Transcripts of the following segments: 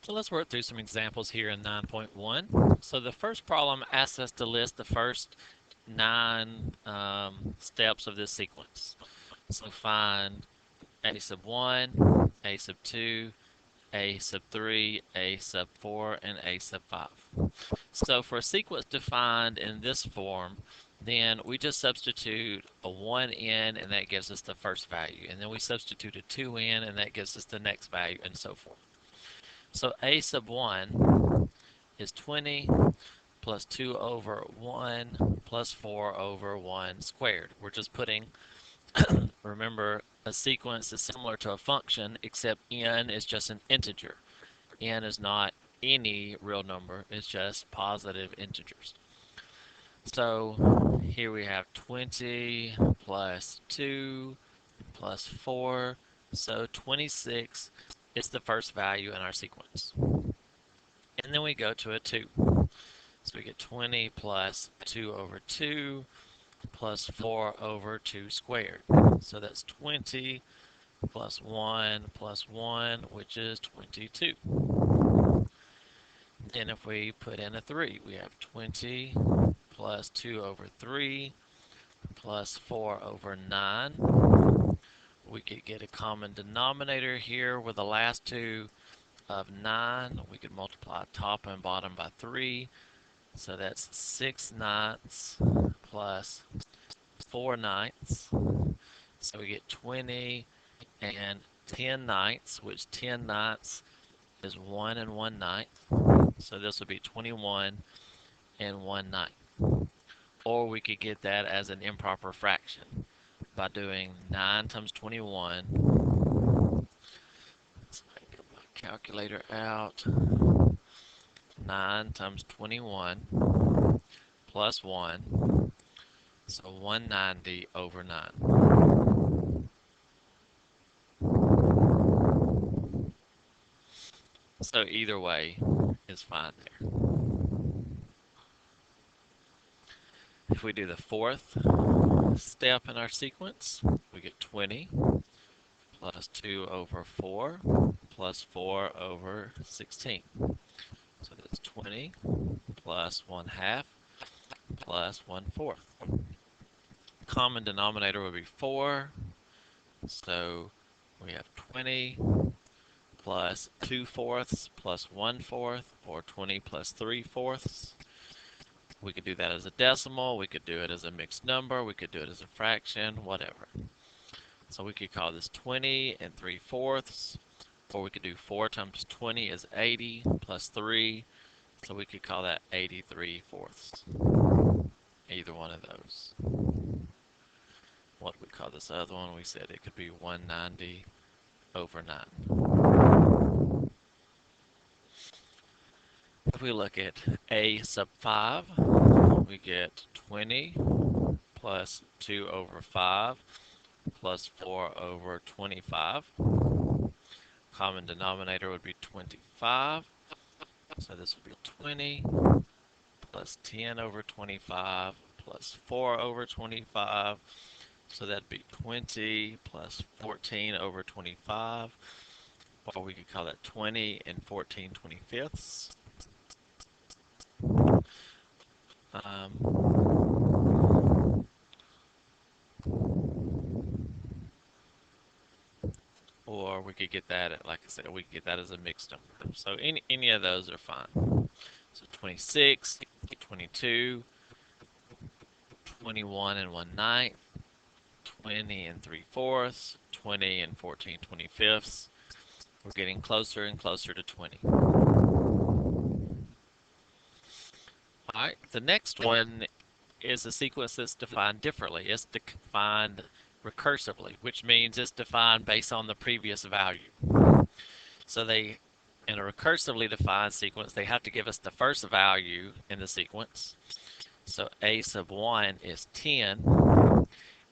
So let's work through some examples here in 9.1. So the first problem asks us to list the first 9 steps of this sequence. So find a sub 1, a sub 2, a sub 3, a sub 4, and a sub 5. So for a sequence defined in this form, then we just substitute a 1 in, and that gives us the first value. And then we substitute a 2 in, and that gives us the next value, and so forth. So a sub 1 is 20 plus 2 over 1 plus 4 over 1 squared. We're just putting, remember, a sequence is similar to a function, except n is just an integer. N is not any real number, it's just positive integers. So here we have 20 plus 2 plus 4, so 26 is the first value in our sequence. And then we go to a 2. So we get 20 plus 2 over 2 plus 4 over 2 squared. So that's 20 plus 1 plus 1, which is 22. Then if we put in a 3, we have 20 plus 2 over 3 plus 4 over 9. We could get a common denominator here with the last two of 9. We could multiply top and bottom by 3. So that's 6 ninths plus 4 ninths. So we get 20 and 10 ninths, which 10 ninths is 1 and 1 ninth. So this would be 21 and 1 ninth. Or we could get that as an improper fraction by doing 9 times 21. Let's get my calculator out. 9 times 21 plus 1. So 190 over 9. So either way is fine there. If we do the fourth step in our sequence, we get 20 plus 2 over 4 plus 4 over 16. So that's 20 plus 1/2 plus 1/4. Common denominator would be 4. So we have 20 plus 2/4 plus 1/4, or 20 plus 3/4. We could do that as a decimal, we could do it as a mixed number, we could do it as a fraction, whatever. So we could call this 20 and 3/4, or we could do 4 times 20 is 80 plus 3, so we could call that 83/4. Either one of those. What do we call this other one? We said it could be 190 over 9. If we look at a sub 5, we get 20 plus 2 over 5 plus 4 over 25. Common denominator would be 25. So this would be 20 plus 10 over 25 plus 4 over 25. So that'd be 20 plus 14 over 25. Or we could call that 20 and 14/25. Or we could get that, like I said, we could get that as a mixed number. So any of those are fine. So 26, 22, 21 and 1 ninth, 20 and 3/4, 20 and 14/25. We're getting closer and closer to 20. Alright, the next one is a sequence that's defined differently. It's defined recursively, which means it's defined based on the previous value. So they, in a recursively defined sequence, they have to give us the first value in the sequence. So a sub 1 is 10,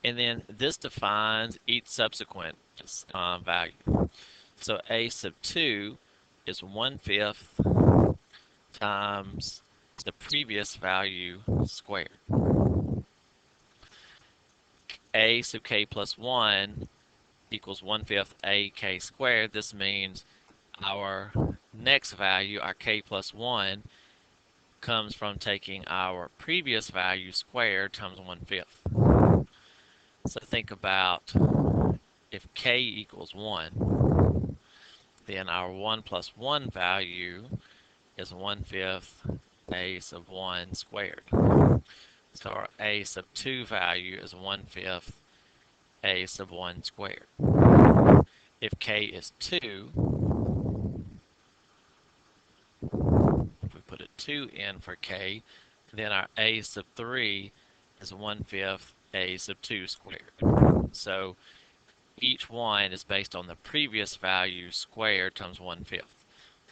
and then this defines each subsequent value. So a sub 2 is 1/5 times the previous value squared. A sub k plus 1 equals 1/5 ak squared. This means our next value, our k plus 1, comes from taking our previous value squared times 1/5. So think about if k equals 1, then our 1 plus 1 value is 1/5 a sub 1 squared. So our a sub 2 value is 1/5 a sub 1 squared. If k is 2, if we put a 2 in for k, then our a sub 3 is 1/5 a sub 2 squared. So each one is based on the previous value squared times 1/5.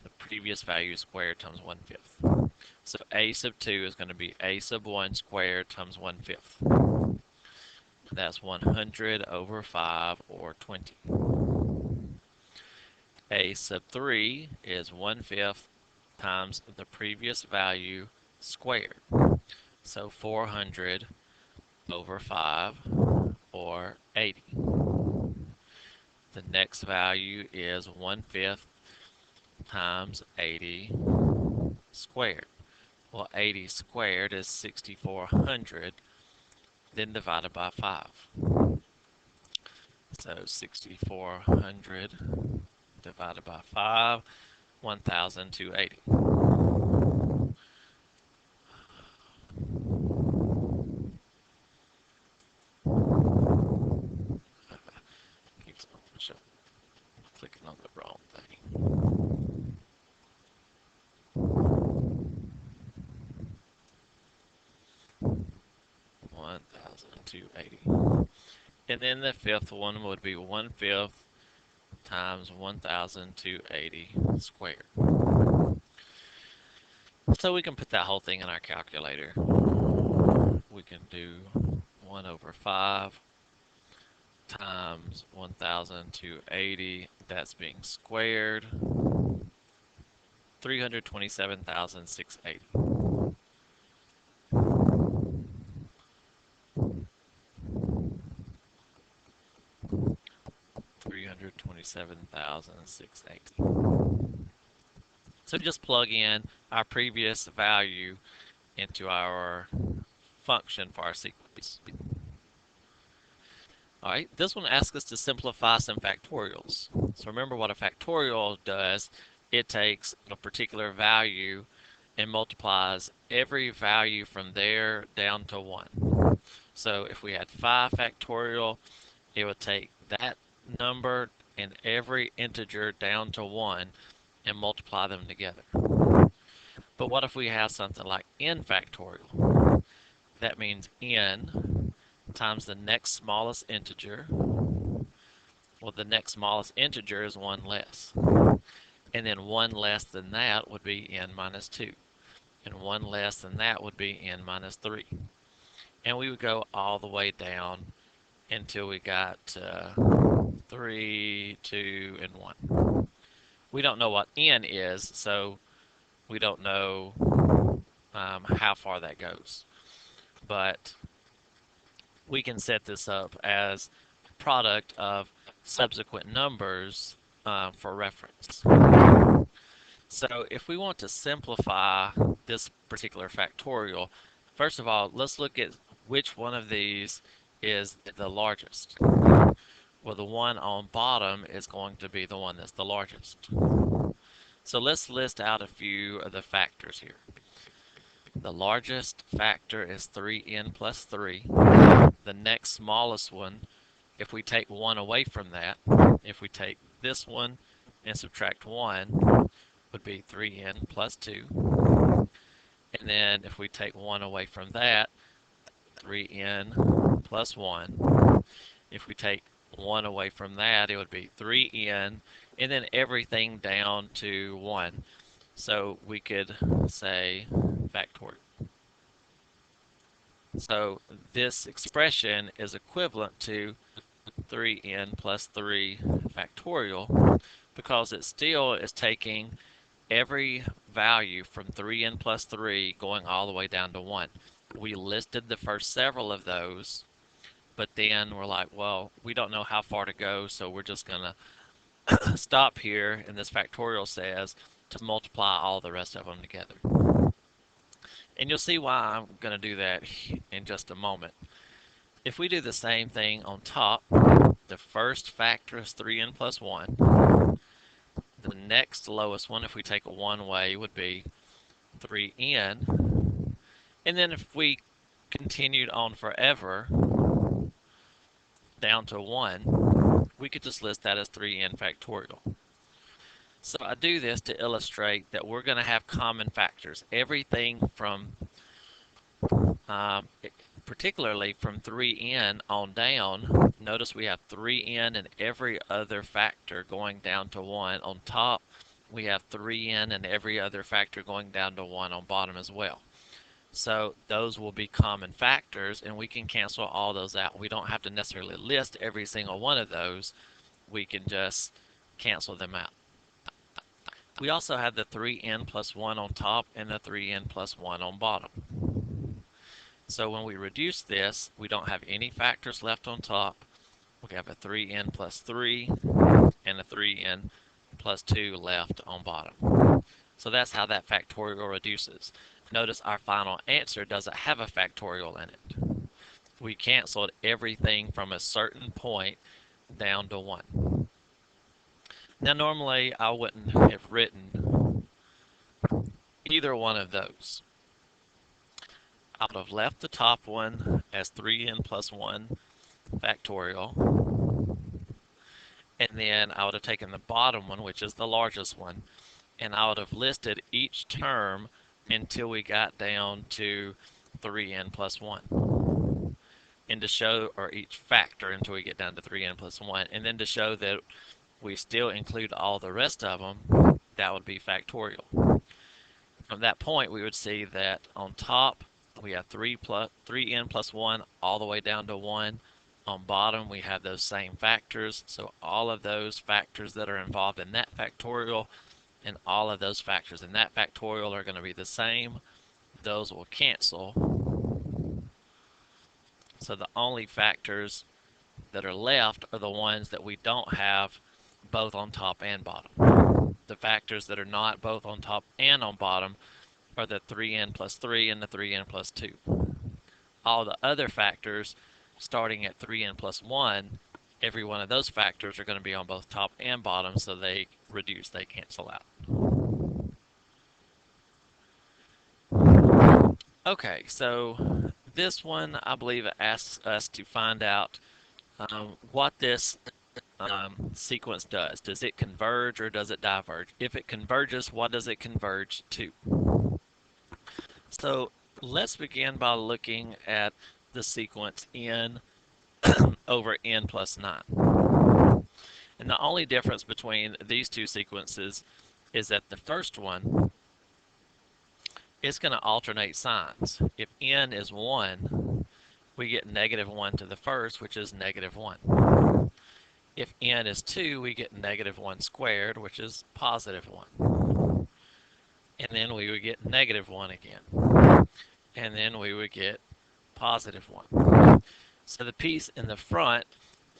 The previous value squared times 1/5. So a sub 2 is going to be a sub 1 squared times 1/5. That's 100 over 5, or 20. A sub 3 is 1/5 times the previous value squared. So 400 over 5, or 80. The next value is 1/5 times 80 squared. Well, 80 squared is 6,400, then divided by 5. So 6,400 divided by 5, 1,280. Keeps on clicking on the wrong thing. 1,280. And then the fifth one would be 1/5 times 1,280 squared. So we can put that whole thing in our calculator. We can do 1 over 5 times 1,280, that's being squared, 327,680. 327,680. So just plug in our previous value into our function for our sequence. All right, this one asks us to simplify some factorials. So remember what a factorial does. It takes a particular value and multiplies every value from there down to 1. So if we had 5 factorial, it would take that number and every integer down to 1 and multiply them together. But what if we have something like n factorial? That means n times the next smallest integer. Well, the next smallest integer is 1 less. And then 1 less than that would be n minus 2. And 1 less than that would be n minus 3. And we would go all the way down until we got 3, 2, and 1. We don't know what n is, so we don't know how far that goes. But we can set this up as a product of subsequent numbers for reference. So if we want to simplify this particular factorial, first of all, let's look at which one of these is the largest. Well, the one on bottom is going to be the one that's the largest. So let's list out a few of the factors here. The largest factor is 3n plus 3. The next smallest one, if we take 1 away from that, if we take this one and subtract 1, would be 3n plus 2. And then if we take 1 away from that, 3n plus 1. If we take 1 away from that, it would be 3n, and then everything down to 1. So we could say factorial. So this expression is equivalent to 3n plus 3 factorial because it still is taking every value from 3n plus 3 going all the way down to 1. We listed the first several of those, but then we're like, well, we don't know how far to go, so we're just going to stop here. And this factorial says to multiply all the rest of them together. And you'll see why I'm going to do that in just a moment. If we do the same thing on top, the first factor is 3n plus 1. The next lowest one, if we take it one way, would be 3n. And then if we continued on forever down to 1, we could just list that as 3n factorial. So I do this to illustrate that we're going to have common factors. Everything from, particularly from 3n on down, notice we have 3n in every other factor going down to 1 on top. We have 3n and every other factor going down to 1 on bottom as well. So those will be common factors, and we can cancel all those out. We don't have to necessarily list every single one of those. We can just cancel them out. We also have the 3n plus 1 on top and the 3n plus 1 on bottom. So when we reduce this, we don't have any factors left on top. We have a 3n plus 3 and a 3n plus 2 left on bottom. So that's how that factorial reduces. Notice our final answer doesn't have a factorial in it. We canceled everything from a certain point down to 1. Now normally I wouldn't have written either one of those. I would have left the top one as 3n plus 1 factorial, and then I would have taken the bottom one, which is the largest one, and I would have listed each term until we got down to 3n plus 1. And to show, or each factor until we get down to 3n plus 1, and then to show that we still include all the rest of them, that would be factorial. From that point, we would see that on top, we have 3n plus 1 all the way down to 1. On bottom, we have those same factors. So all of those factors that are involved in that factorial and all of those factors in that factorial are going to be the same. Those will cancel. So the only factors that are left are the ones that we don't have both on top and bottom. The factors that are not both on top and on bottom are the 3n plus 3 and the 3n plus 2. All the other factors, starting at 3n plus 1, every one of those factors are going to be on both top and bottom, so they reduce, they cancel out. Okay, so this one, I believe it asks us to find out what this sequence does. Does it converge or does it diverge? If it converges, what does it converge to? So let's begin by looking at the sequence n over n plus 9. And the only difference between these two sequences is that the first one is going to alternate signs. If n is 1, we get negative 1 to the first, which is negative 1. If n is 2, we get negative 1 squared, which is positive 1. And then we would get negative 1 again. And then we would get positive 1. So the piece in the front,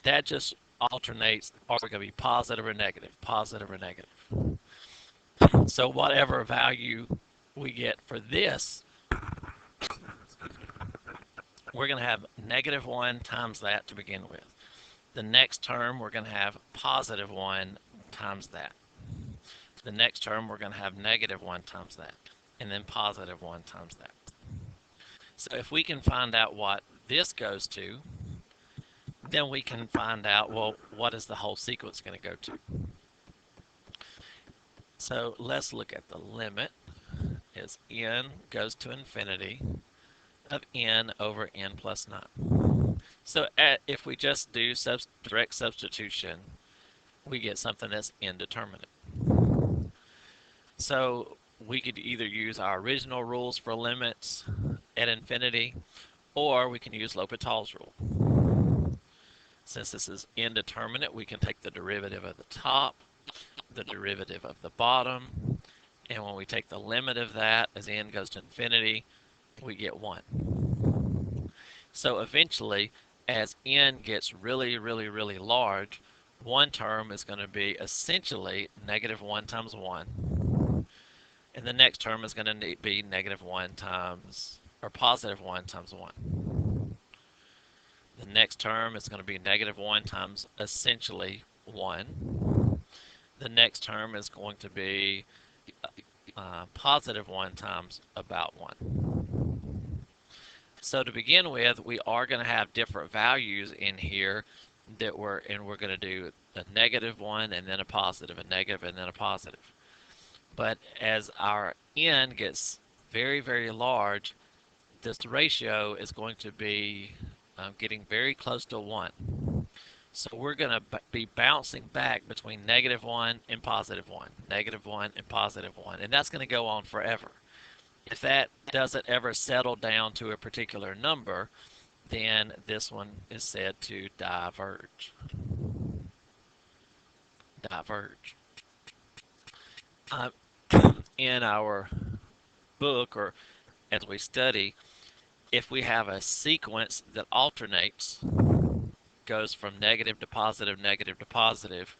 that just alternates, are we going to be positive or negative, positive or negative. So whatever value we get for this, we're going to have negative 1 times that to begin with. The next term, we're going to have positive 1 times that. The next term, we're going to have negative 1 times that, and then positive 1 times that. So if we can find out what this goes to, then we can find out, well, what is the whole sequence going to go to? So let's look at the limit as n goes to infinity of n over n plus 9. So if we just do direct substitution, we get something that's indeterminate. So we could either use our original rules for limits at infinity, or we can use L'Hopital's rule. Since this is indeterminate, we can take the derivative of the top, the derivative of the bottom, and when we take the limit of that as n goes to infinity, we get 1. So eventually, as n gets really, really, really large, one term is going to be essentially negative 1 times 1, And the next term is going to be negative 1 times, or positive 1 times 1. The next term is going to be negative 1 times essentially 1. The next term is going to be positive 1 times about 1. So to begin with, we are going to have different values in here that we're going to do a negative 1 and then a positive, a negative and then a positive. But as our n gets very, very large, this ratio is going to be getting very close to 1. So we're going to be bouncing back between negative 1 and positive 1, negative 1 and positive 1, and that's going to go on forever. If that doesn't ever settle down to a particular number, then this one is said to diverge. Diverge. In our book, or as we study, if we have a sequence that alternates, goes from negative to positive, negative to positive,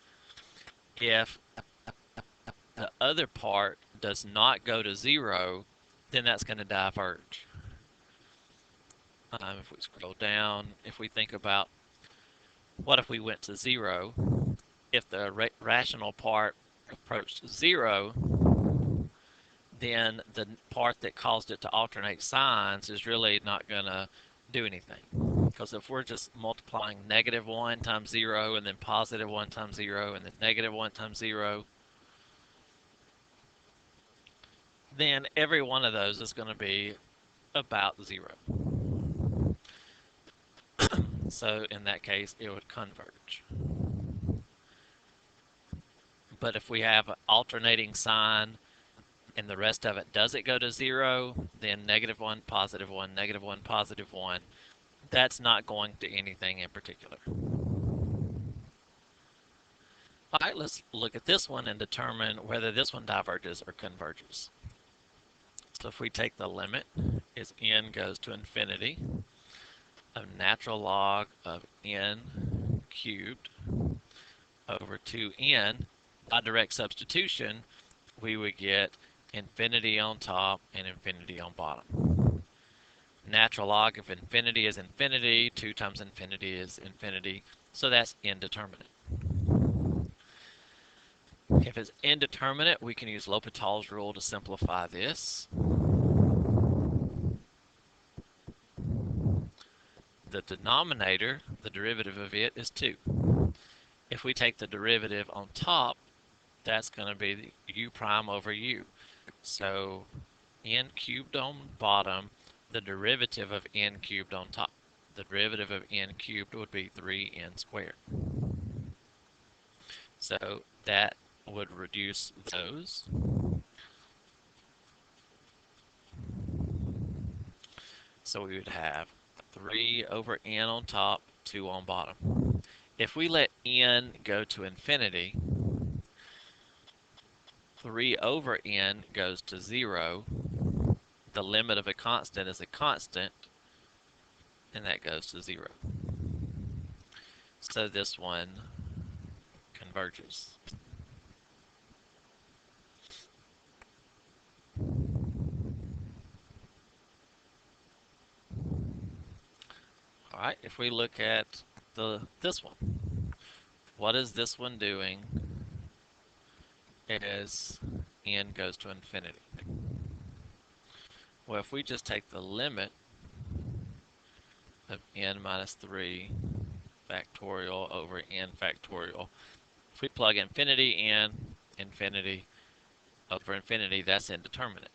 if the other part does not go to 0, then that's going to diverge. If we scroll down, if we think about what if we went to 0, if the rational part approached 0, then the part that caused it to alternate signs is really not going to do anything. Because if we're just multiplying negative 1 times 0 and then positive 1 times 0 and then negative 1 times 0, then every one of those is going to be about 0. So in that case, it would converge. But if we have an alternating sign and the rest of it doesn't go to 0, then negative 1, positive 1, negative 1, positive 1, that's not going to anything in particular. All right, let's look at this one and determine whether this one diverges or converges. So if we take the limit as n goes to infinity of natural log of n cubed over 2n, by direct substitution, we would get infinity on top and infinity on bottom. Natural log of infinity is infinity, 2 times infinity is infinity, so that's indeterminate. If it's indeterminate, we can use L'Hopital's rule to simplify this. The denominator, the derivative of it, is 2. If we take the derivative on top, that's going to be u prime over u. So n cubed on bottom, the derivative of n cubed on top. The derivative of n cubed would be 3n squared. So that would reduce those. So we would have 3 over n on top, 2 on bottom. If we let n go to infinity, 3 over n goes to 0. The limit of a constant is a constant, and that goes to 0. So this one converges. All right, if we look at this one, what is this one doing as n goes to infinity? Well, if we just take the limit of n minus 3 factorial over n factorial, if we plug infinity in, infinity over infinity, that's indeterminate.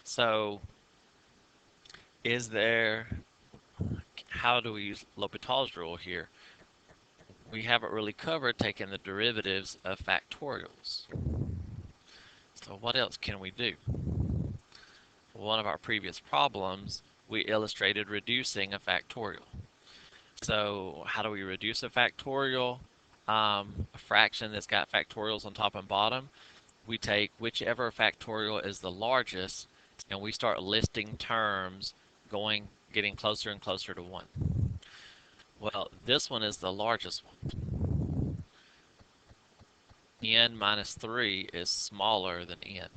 So how do we use L'Hopital's rule here? We haven't really covered taking the derivatives of factorials. So what else can we do? One of our previous problems, we illustrated reducing a factorial. So how do we reduce a factorial? A fraction that's got factorials on top and bottom. We take whichever factorial is the largest, and we start listing terms getting closer and closer to 1. Well, this one is the largest one. n minus 3 is smaller than n.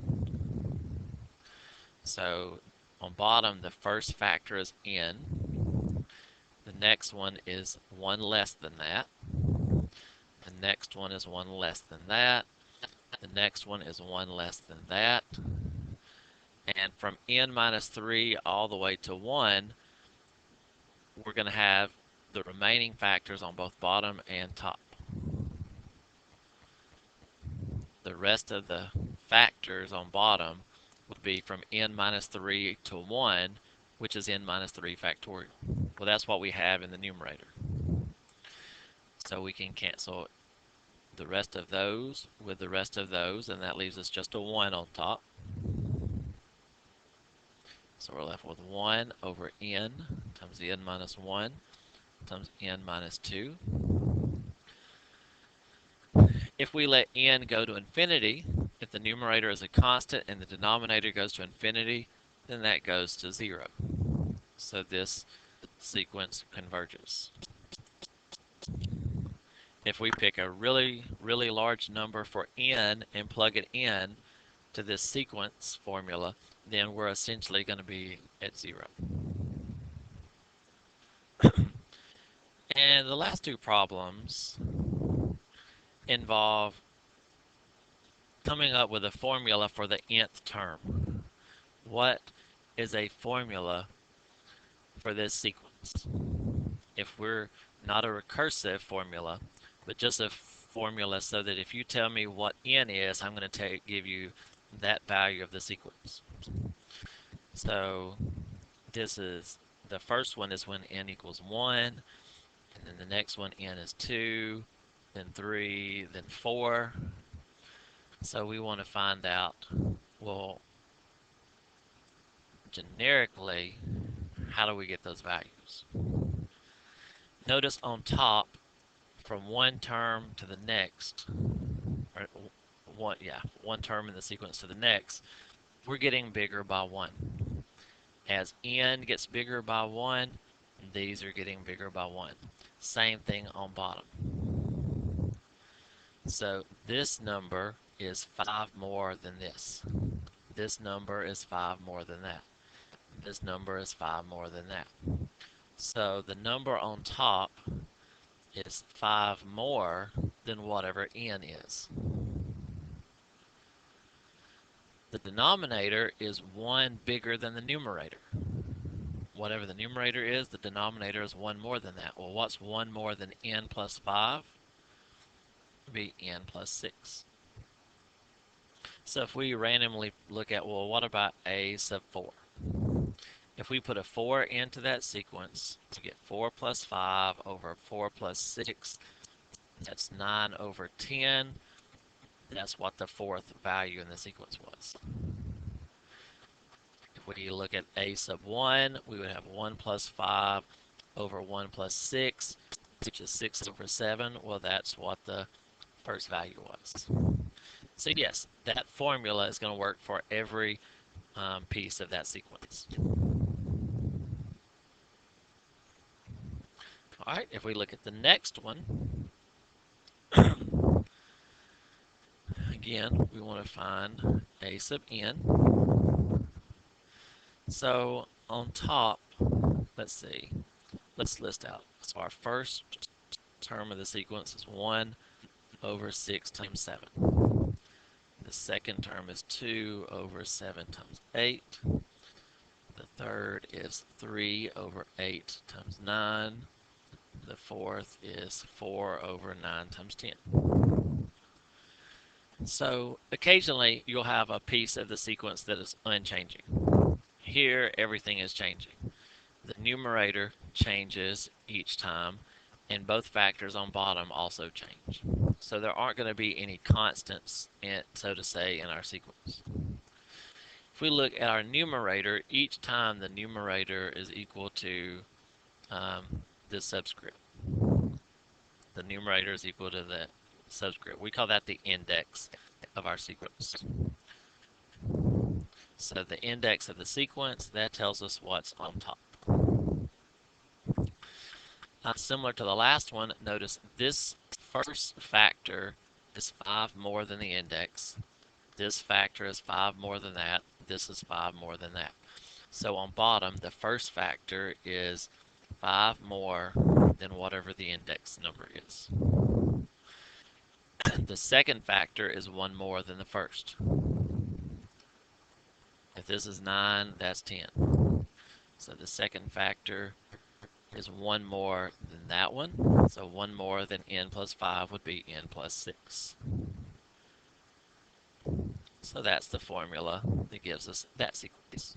So on bottom, the first factor is n. The next one is 1 less than that. The next one is 1 less than that. The next one is 1 less than that. And from n minus 3 all the way to 1, we're going to have the remaining factors on both bottom and top. The rest of the factors on bottom would be from n minus 3 to 1, which is n minus 3 factorial. Well, that's what we have in the numerator. So we can cancel the rest of those with the rest of those, and that leaves us just a 1 on top. So we're left with 1 over n times n minus 1 times n minus 2. If we let n go to infinity, if the numerator is a constant and the denominator goes to infinity, then that goes to 0. So this sequence converges. If we pick a really, really large number for n and plug it in to this sequence formula, then we're essentially going to be at 0. And the last two problems involve coming up with a formula for the nth term. What is a formula for this sequence? If we're not a recursive formula, but just a formula so that if you tell me what n is, I'm going to give you that value of the sequence. So this is, the first one is when n equals 1, and then the next one n is 2, then 3, then 4. So we want to find out, well, generically, how do we get those values? Notice on top, from one term to the next, or one term in the sequence to the next, we're getting bigger by 1. As n gets bigger by 1, these are getting bigger by 1. Same thing on bottom. So this number is 5 more than this. This number is 5 more than that. This number is 5 more than that. So the number on top is 5 more than whatever n is. The denominator is 1 bigger than the numerator. Whatever the numerator is, the denominator is 1 more than that. Well, what's 1 more than n plus 5? It would be n plus 6. So if we randomly look at, well, what about a sub 4? If we put a 4 into that sequence, we get 4 plus 5 over 4 plus 6. That's 9 over 10. That's what the fourth value in the sequence was. If we look at a sub 1, we would have 1 plus 5 over 1 plus 6, which is 6 over 7. Well, that's what the first value was. So yes, that formula is going to work for every piece of that sequence. All right, if we look at the next one, again, we want to find a sub n. So on top, let's see, let's list out. So our first term of the sequence is 1 over 6 times 7. The second term is 2 over 7 times 8. The third is 3 over 8 times 9. The fourth is 4 over 9 times 10. So occasionally you'll have a piece of the sequence that is unchanging. Here everything is changing. The numerator changes each time, and both factors on bottom also change. So there aren't going to be any constants, so to say, in our sequence. If we look at our numerator, each time the numerator is equal to this subscript. The numerator is equal to the subscript. We call that the index of our sequence. So the index of the sequence, that tells us what's on top. Similar to the last one, notice this first factor is 5 more than the index. This factor is 5 more than that. This is 5 more than that. So on bottom, the first factor is 5 more than whatever the index number is. The second factor is 1 more than the first. If this is 9, that's 10. So the second factor is 1 more than that one. So 1 more than n plus 5 would be n plus 6. So that's the formula that gives us that sequence.